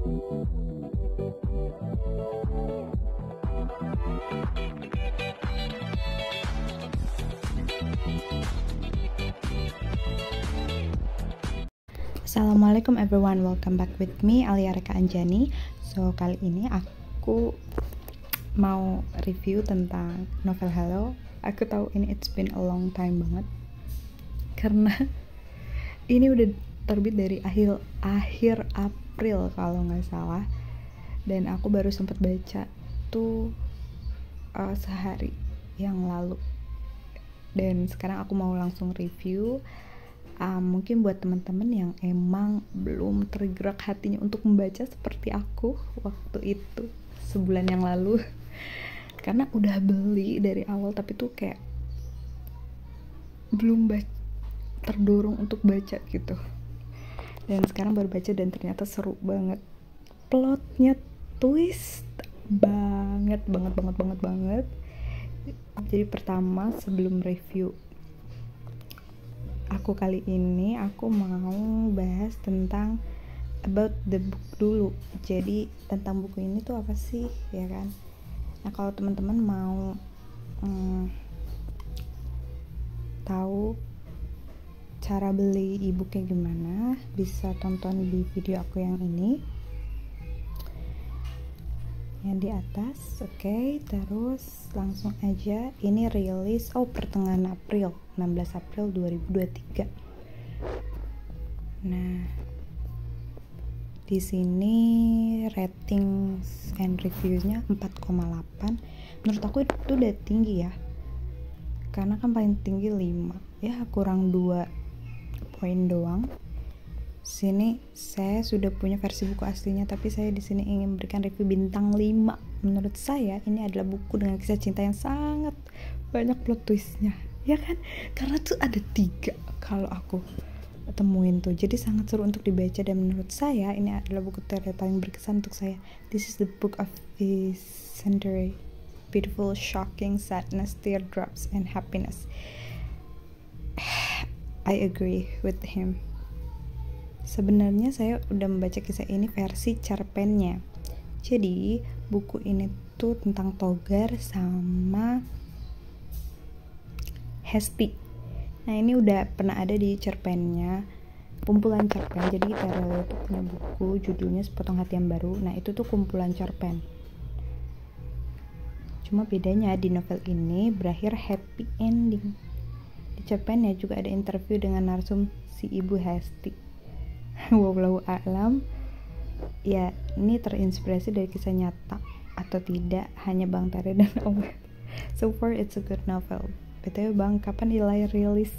Assalamualaikum everyone, welcome back with me Alia Reka Anjani. So kali ini aku mau review tentang novel Hello. Aku tahu ini it's been a long time banget, karena ini udah terbit dari akhir April kalau nggak salah, dan aku baru sempat baca tuh sehari yang lalu, dan sekarang aku mau langsung review. Mungkin buat teman-teman yang emang belum tergerak hatinya untuk membaca seperti aku waktu itu sebulan yang lalu, karena udah beli dari awal tapi tuh kayak belum terdorong untuk baca gitu, dan sekarang baru baca dan ternyata seru banget. Plotnya twist banget. Jadi pertama, sebelum review aku kali ini, aku mau bahas tentang about the book dulu. Jadi tentang buku ini tuh apa sih, ya kan? Nah, kalau teman-teman mau tahu cara beli e-booknya gimana, bisa tonton di video aku yang ini, yang di atas. Oke, terus langsung aja. Ini rilis pertengahan April, 16 April 2023. Nah, di sini ratings and reviewsnya 4,8. Menurut aku itu udah tinggi ya, karena kan paling tinggi 5 ya, kurang 2 poin doang. Sini saya sudah punya versi buku aslinya, tapi saya di sini ingin memberikan review bintang 5. Menurut saya ini adalah buku dengan kisah cinta yang sangat banyak plot twistnya, ya kan? Karena tuh ada 3 kalau aku temuin tuh, jadi sangat seru untuk dibaca. Dan menurut saya ini adalah buku paling berkesan untuk saya. This is the book of the century, beautiful, shocking, sadness, teardrops, and happiness. I agree with him. Sebenarnya saya udah membaca kisah ini versi cerpennya. Jadi buku ini tuh tentang Togar sama Hesti. Nah, ini udah pernah ada di cerpennya, kumpulan cerpen. Jadi Terel itu punya buku judulnya Sepotong Hati yang Baru. Nah, itu tuh kumpulan cerpen. Cuma bedanya di novel ini berakhir happy ending. Di cerpennya juga ada interview dengan narsum si Ibu Hesti. Wallahu a'lam, ya ini terinspirasi dari kisah nyata atau tidak, hanya Bang Tere dan Owen. So far it's a good novel. BTW Bang, kapan Ilai rilis?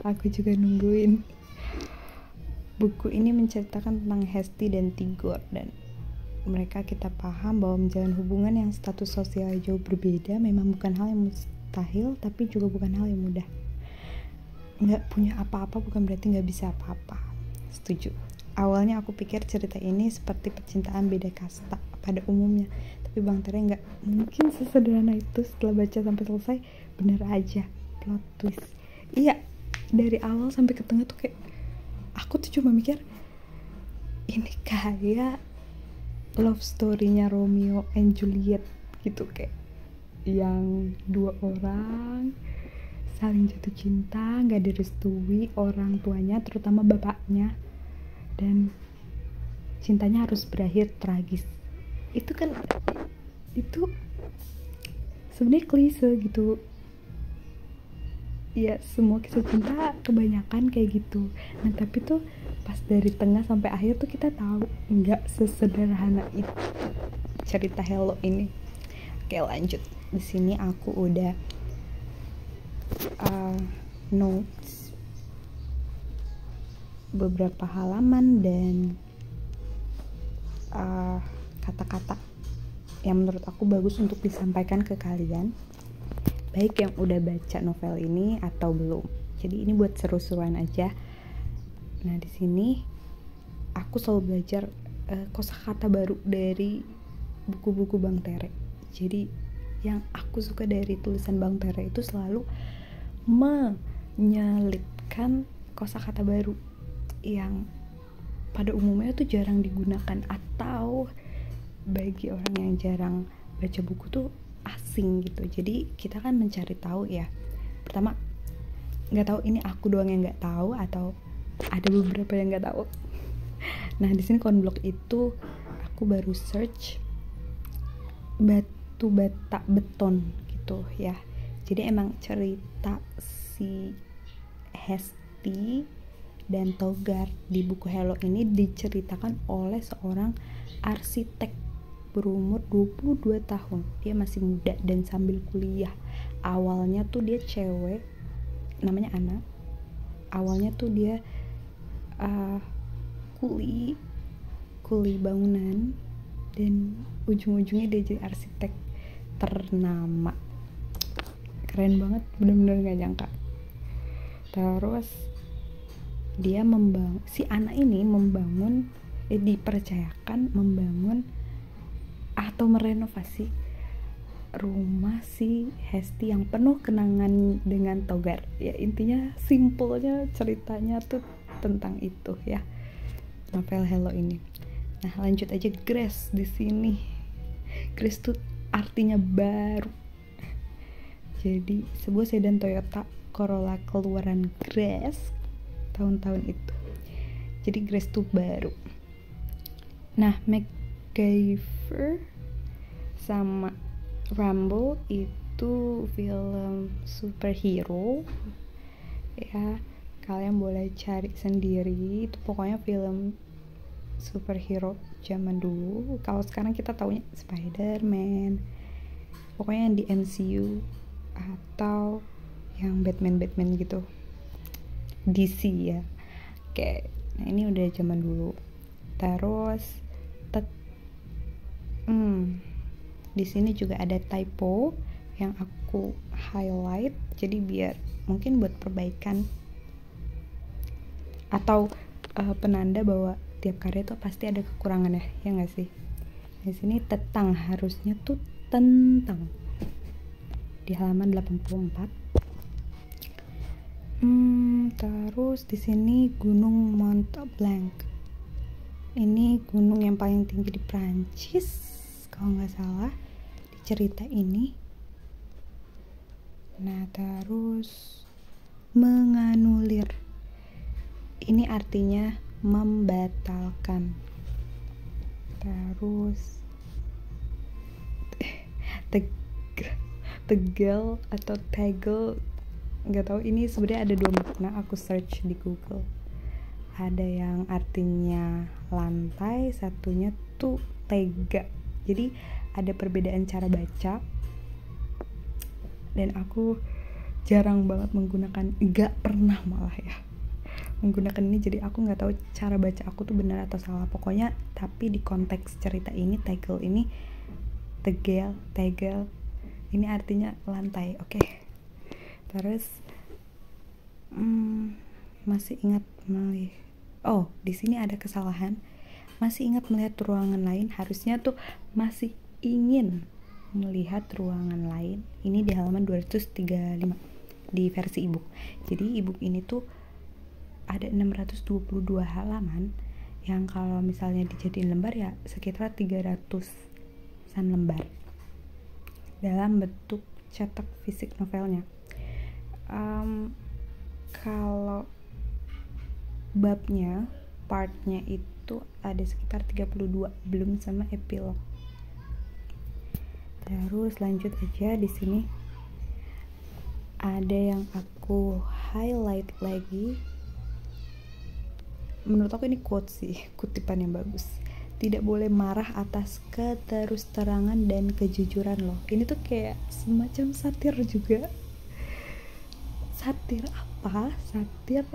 Aku juga nungguin. Buku ini menceritakan tentang Hesti dan Tigor, dan mereka kita paham bahwa menjalin hubungan yang status sosial jauh berbeda memang bukan hal yang mustahil, tapi juga bukan hal yang mudah. Nggak punya apa-apa bukan berarti nggak bisa apa-apa. Setuju. Awalnya aku pikir cerita ini seperti percintaan beda kasta pada umumnya, tapi Bang Tere nggak mungkin sesederhana itu. Setelah baca sampai selesai, bener aja plot twist. Iya, dari awal sampai ke tengah tuh kayak aku tuh cuma mikir ini kayak love story-nya Romeo and Juliet gitu, kayak yang 2 orang saling jatuh cinta, gak direstui orang tuanya, terutama bapaknya, dan cintanya harus berakhir tragis. Itu kan, itu sebenarnya klise gitu ya, semua kisah cinta kebanyakan kayak gitu. Nah, tapi tuh pas dari tengah sampai akhir tuh kita tahu nggak sesederhana itu cerita Hello ini. Oke, lanjut. Di sini aku udah notes beberapa halaman dan kata-kata yang menurut aku bagus untuk disampaikan ke kalian, baik yang udah baca novel ini atau belum. Jadi ini buat seru-seruan aja. Nah, di sini aku selalu belajar kosakata baru dari buku-buku Bang Tere. Jadi yang aku suka dari tulisan Bang Tere itu selalu menyelipkan kosakata baru yang pada umumnya tuh jarang digunakan, atau bagi orang yang jarang baca buku tuh asing gitu. Jadi kita kan mencari tahu ya. Pertama, nggak tahu ini aku doang yang nggak tahu atau ada beberapa yang nggak tahu. Nah di sini konblok itu aku baru search batu bata beton gitu ya. Jadi emang cerita si Hesti dan Togar di buku Hello ini diceritakan oleh seorang arsitek berumur 22 tahun. Dia masih muda dan sambil kuliah. Awalnya tuh dia cewek, namanya Ana. Awalnya tuh dia kuli bangunan, dan ujung-ujungnya dia jadi arsitek ternama. Keren banget, bener-bener gak nyangka. Terus dia si anak ini dipercayakan membangun atau merenovasi rumah si Hesti yang penuh kenangan dengan Togar. Ya intinya simpelnya ceritanya tuh tentang itu ya, novel Hello ini. Nah lanjut aja, Grace di sini. Grace tuh artinya baru. Jadi sebuah sedan Toyota Corolla keluaran Grace tahun-tahun itu. Jadi Grace tuh baru. Nah MacGyver sama Rambo itu film superhero ya, kalian boleh cari sendiri. Itu pokoknya film superhero zaman dulu. Kalau sekarang kita taunya Spider-Man, pokoknya yang di MCU atau yang Batman gitu, DC ya. Oke, nah ini udah zaman dulu. Terus di sini juga ada typo yang aku highlight, jadi biar mungkin buat perbaikan atau penanda bahwa tiap karya itu pasti ada kekurangan ya nggak sih. Di sini tetang harusnya tuh tentang di halaman 84. Terus di sini Gunung Mont Blanc. Ini gunung yang paling tinggi di Prancis kalau nggak salah di cerita ini. Nah terus menganulir, ini artinya membatalkan. Terus tegel atau tegel, nggak tahu, ini sebenarnya ada dua makna. Aku search di Google, ada yang artinya lantai, satunya tuh tega. Jadi ada perbedaan cara baca, dan aku jarang banget menggunakan, nggak pernah malah ya menggunakan ini. Jadi aku nggak tahu cara baca aku tuh benar atau salah. Pokoknya tapi di konteks cerita ini tegel ini tegel ini artinya lantai. Oke. Terus masih ingat di sini ada kesalahan. Masih ingat melihat ruangan lain, harusnya tuh masih ingin melihat ruangan lain. Ini di halaman 235 di versi ebook. Jadi ebook ini tuh ada 622 halaman, yang kalau misalnya dijadiin lembar ya sekitar 300-an lembar dalam bentuk cetak fisik novelnya. Kalau babnya, partnya itu ada sekitar 32, belum sama epilog. Terus lanjut aja, di sini ada yang aku highlight lagi. Menurut aku ini quote sih, kutipan yang bagus. Tidak boleh marah atas keterus-terangan dan kejujuran loh. Ini tuh kayak semacam satir juga. Satir apa? Satir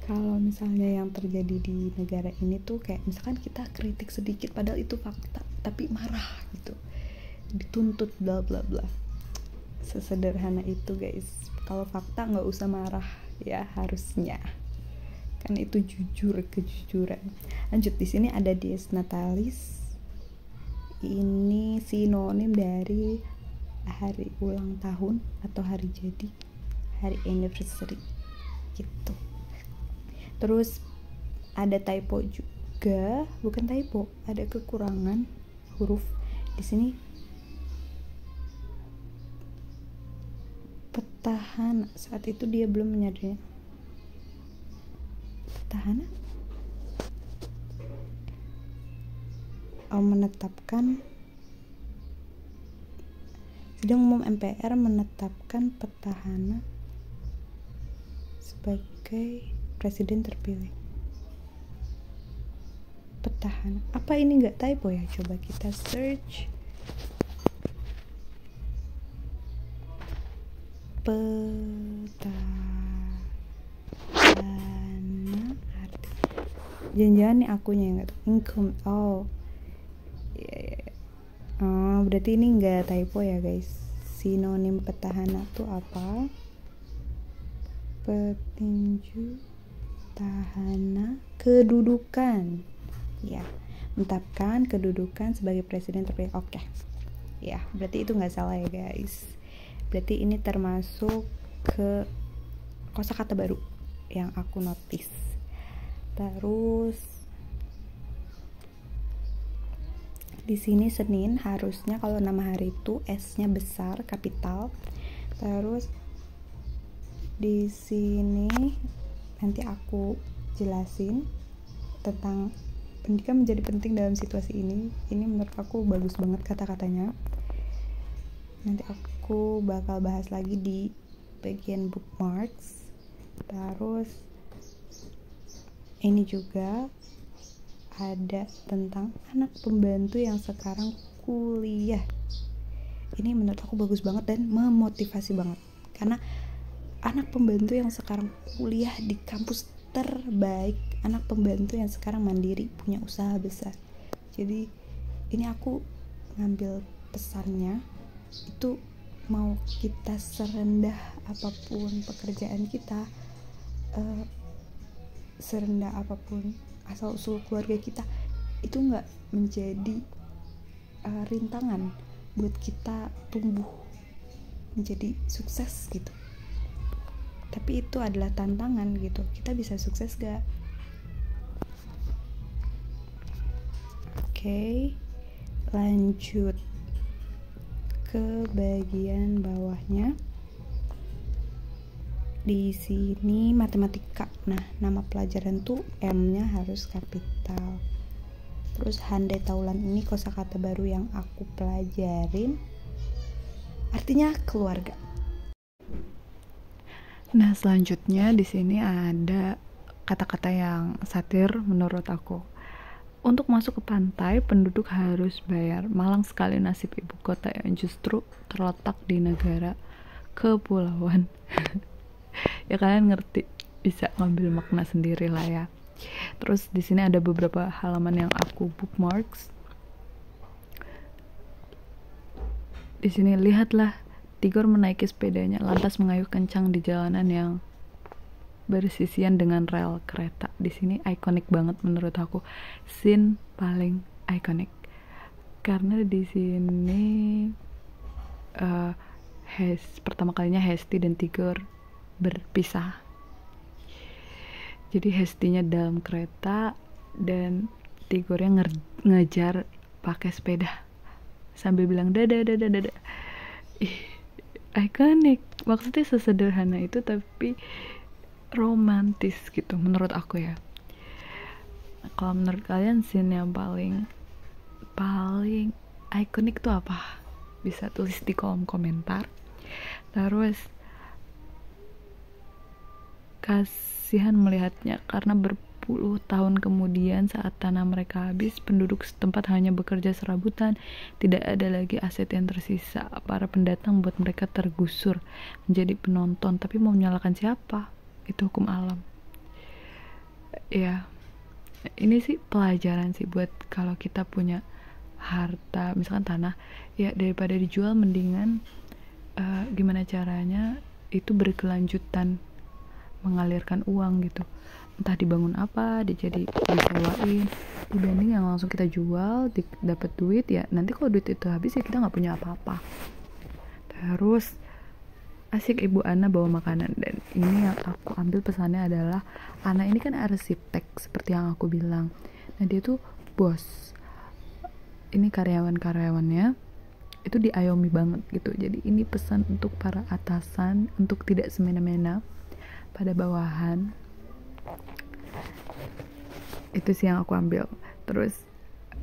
kalau misalnya yang terjadi di negara ini tuh kayak misalkan kita kritik sedikit padahal itu fakta, tapi marah gitu, dituntut bla bla bla. Sesederhana itu guys. Kalau fakta nggak usah marah ya, harusnya kan itu jujur, kejujuran. Lanjut, di sini ada dies natalis. Ini sinonim dari hari ulang tahun atau hari jadi, hari anniversary gitu. Terus ada typo juga, bukan typo, ada kekurangan huruf di sini. Petahana, saat itu dia belum menyadarinya. Petahana menetapkan, Sidang Umum MPR menetapkan petahana sebagai presiden terpilih. Petahana, apa ini nggak typo ya? Coba kita search. Petahana arti. Jangan-jangan nih akunya yang nggak tahu. Income. Oh, berarti ini nggak typo ya guys. Sinonim petahana tuh apa? Petinju, tahana, kedudukan. Ya, menetapkan kedudukan sebagai presiden terpilih. Oke. Ya, berarti itu nggak salah ya guys. Berarti ini termasuk ke kosakata baru yang aku notice. Terus di sini Senin, harusnya kalau nama hari itu S-nya besar, kapital. Terus di sini nanti aku jelasin tentang pendidikan menjadi penting dalam situasi ini. Ini menurut aku bagus banget kata-katanya. Nanti aku bakal bahas lagi di bagian bookmarks. Terus ini juga ada tentang anak pembantu yang sekarang kuliah. Ini menurut aku bagus banget dan memotivasi banget, karena anak pembantu yang sekarang kuliah di kampus terbaik, anak pembantu yang sekarang mandiri, punya usaha besar. Jadi ini aku ngambil pesannya itu, mau kita serendah apapun pekerjaan kita, serendah apapun asal usul keluarga kita, itu nggak menjadi rintangan buat kita tumbuh menjadi sukses gitu. Tapi itu adalah tantangan gitu. Kita bisa sukses gak? Oke, lanjut ke bagian bawahnya. Di sini matematika. Nah, nama pelajaran tuh M-nya harus kapital. Terus handai taulan ini kosakata baru yang aku pelajarin. Artinya keluarga. Nah, selanjutnya di sini ada kata-kata yang satir menurut aku. Untuk masuk ke pantai, penduduk harus bayar. Malang sekali nasib ibu kota yang justru terletak di negara kepulauan. Ya kalian ngerti, bisa ngambil makna sendiri lah ya. Terus di sini ada beberapa halaman yang aku bookmarks. Di sini lihatlah, Tigor menaiki sepedanya lantas mengayuh kencang di jalanan yang bersisian dengan rel kereta. Di sini ikonik banget menurut aku, scene paling ikonik karena di sini pertama kalinya Hesti dan Tigor berpisah. Jadi Hestinya dalam kereta dan Tigornya ngejar pakai sepeda sambil bilang dadah. Ikonik. Maksudnya sesederhana itu tapi romantis gitu menurut aku ya. Kalau menurut kalian scene yang paling ikonik tuh apa? Bisa tulis di kolom komentar. Terus kasihan melihatnya karena berpuluh tahun kemudian saat tanah mereka habis, penduduk setempat hanya bekerja serabutan, tidak ada lagi aset yang tersisa. Para pendatang buat mereka tergusur menjadi penonton, tapi mau menyalahkan siapa? Itu hukum alam. Ya, ini sih pelajaran sih buat kalau kita punya harta, misalkan tanah, ya daripada dijual mendingan gimana caranya itu berkelanjutan mengalirkan uang gitu, entah dibangun apa, jadi disewain, dibanding yang langsung kita jual dapat duit. Ya nanti kalau duit itu habis ya kita nggak punya apa-apa. Terus asik ibu Ana bawa makanan. Dan ini yang aku ambil pesannya adalah, Ana ini kan arsitek seperti yang aku bilang. Nah dia tuh bos, ini karyawan-karyawannya itu diayomi banget gitu. Jadi ini pesan untuk para atasan untuk tidak semena-mena pada bawahan. Itu sih yang aku ambil. Terus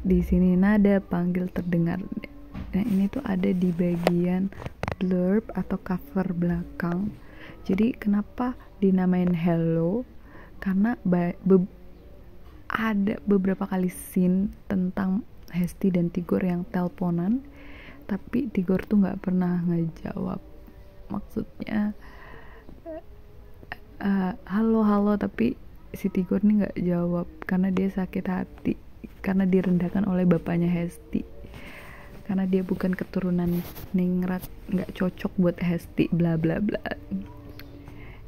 di sini nada panggil terdengar. Nah ini tuh ada di bagian blurb atau cover belakang. Jadi kenapa dinamain hello? Karena ada beberapa kali scene tentang Hesti dan Tigor yang teleponan, tapi Tigor tuh nggak pernah ngejawab. Maksudnya halo, tapi si Tigor nih nggak jawab karena dia sakit hati, karena direndahkan oleh bapaknya Hesti, karena dia bukan keturunan ningrat, nggak cocok buat Hesti, bla bla bla.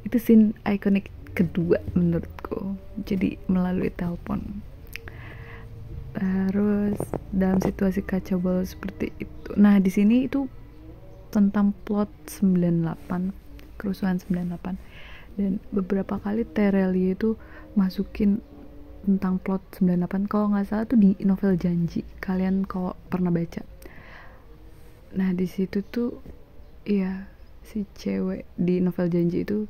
Itu scene ikonik kedua menurutku, jadi melalui telepon. Terus dalam situasi kacau balau seperti itu, nah di sini itu tentang plot 98, kerusuhan 98, dan beberapa kali Terelie itu masukin tentang plot 98. Kalau nggak salah tuh di novel Janji, kalian kalau pernah baca. Nah di situ tuh ya si cewek di novel Janji itu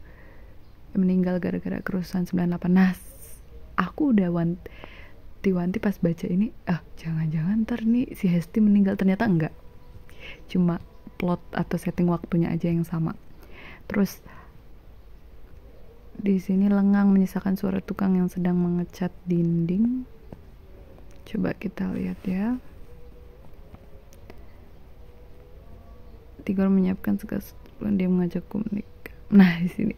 meninggal gara-gara kerusuhan 98. Nah aku udah wanti pas baca ini, jangan-jangan ntar nih si Hesti meninggal. Ternyata enggak, cuma plot atau setting waktunya aja yang sama. Terus di sini lengang menyisakan suara tukang yang sedang mengecat dinding. Coba kita lihat ya. Tigor menyiapkan segala sesuatu, dia mengajakku menikah. Nah di sini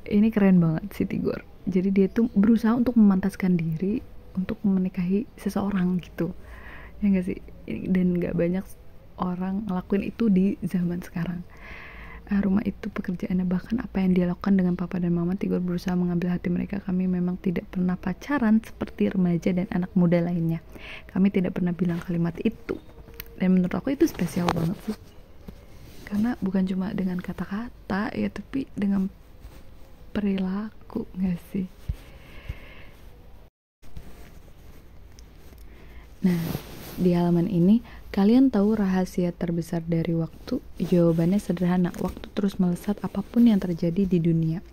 ini keren banget si Tigor. Jadi dia tuh berusaha untuk memantaskan diri untuk menikahi seseorang gitu, ya nggak sih? Dan nggak banyak orang ngelakuin itu di zaman sekarang. Rumah itu pekerjaannya, bahkan apa yang dia lakukan dengan papa dan mama. Tigor berusaha mengambil hati mereka. Kami memang tidak pernah pacaran seperti remaja dan anak muda lainnya. Kami tidak pernah bilang kalimat itu. Dan menurut aku itu spesial banget sih, karena bukan cuma dengan kata-kata ya, tapi dengan perilaku, nggak sih? Nah di halaman ini, kalian tahu rahasia terbesar dari waktu? Jawabannya sederhana, waktu terus melesat apapun yang terjadi di dunia.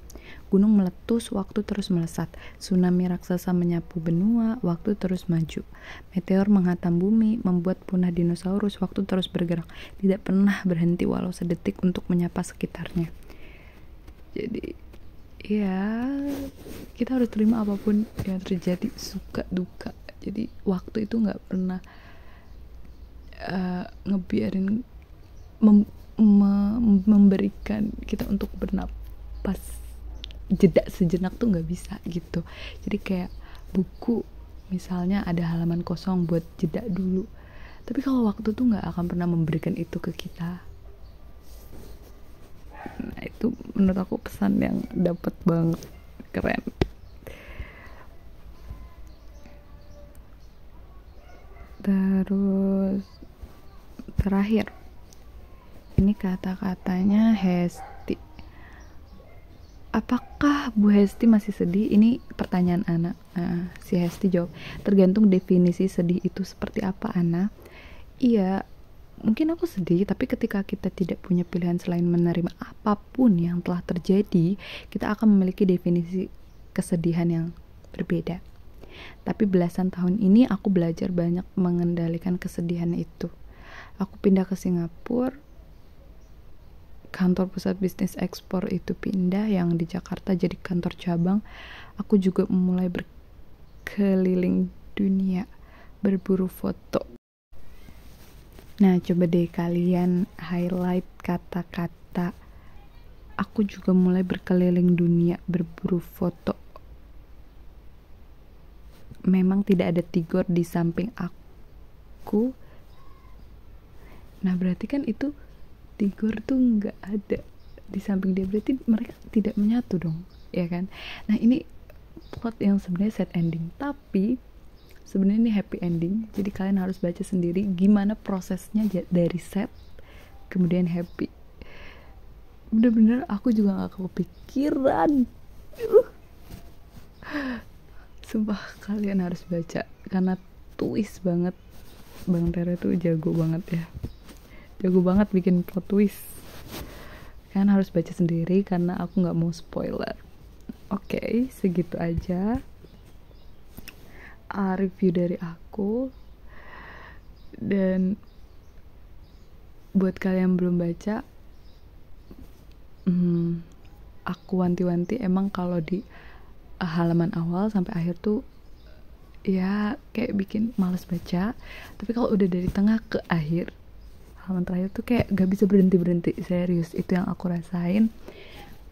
Gunung meletus, waktu terus melesat. Tsunami raksasa menyapu benua, waktu terus maju. Meteor menghantam bumi, membuat punah dinosaurus, waktu terus bergerak. Tidak pernah berhenti walau sedetik untuk menyapa sekitarnya. Jadi ya kita harus terima apapun yang terjadi, suka duka. Jadi waktu itu nggak pernah ngebiarin memberikan kita untuk bernapas, jeda sejenak tuh nggak bisa gitu. Jadi kayak buku misalnya ada halaman kosong buat jeda dulu, tapi kalau waktu tuh nggak akan pernah memberikan itu ke kita. Nah itu menurut aku pesan yang dapat banget, keren. Terus terakhir ini kata-katanya Hesti. Apakah Bu Hesti masih sedih? Ini pertanyaan Ana. Si Hesti jawab, tergantung definisi sedih itu seperti apa, Ana. Iya, mungkin aku sedih, tapi ketika kita tidak punya pilihan selain menerima apapun yang telah terjadi, kita akan memiliki definisi kesedihan yang berbeda. Tapi belasan tahun ini aku belajar banyak mengendalikan kesedihan itu. Aku pindah ke Singapura, kantor pusat bisnis ekspor itu pindah, yang di Jakarta jadi kantor cabang. Aku juga mulai berkeliling dunia, berburu foto. Nah coba deh kalian highlight kata-kata aku juga mulai berkeliling dunia, berburu foto. Memang tidak ada Tigor di samping aku. Nah berarti kan itu Tigor tuh nggak ada di samping dia, berarti mereka tidak menyatu dong, ya kan? Nah ini plot yang sebenarnya sad ending, tapi sebenarnya ini happy ending. Jadi kalian harus baca sendiri gimana prosesnya dari sad kemudian happy. bener-bener aku juga gak kepikiran. Sumpah kalian harus baca karena twist banget. Bang Rere tuh jago banget ya, jago banget bikin plot twist. Kalian harus baca sendiri karena aku gak mau spoiler. Oke, segitu aja review dari aku. Dan buat kalian yang belum baca, aku wanti-wanti emang kalau di halaman awal sampai akhir tuh ya kayak bikin males baca. Tapi kalau udah dari tengah ke akhir, halaman terakhir tuh kayak gak bisa berhenti serius. Itu yang aku rasain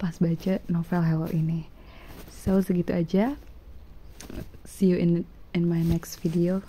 pas baca novel Hello ini. So segitu aja, see you in my next video.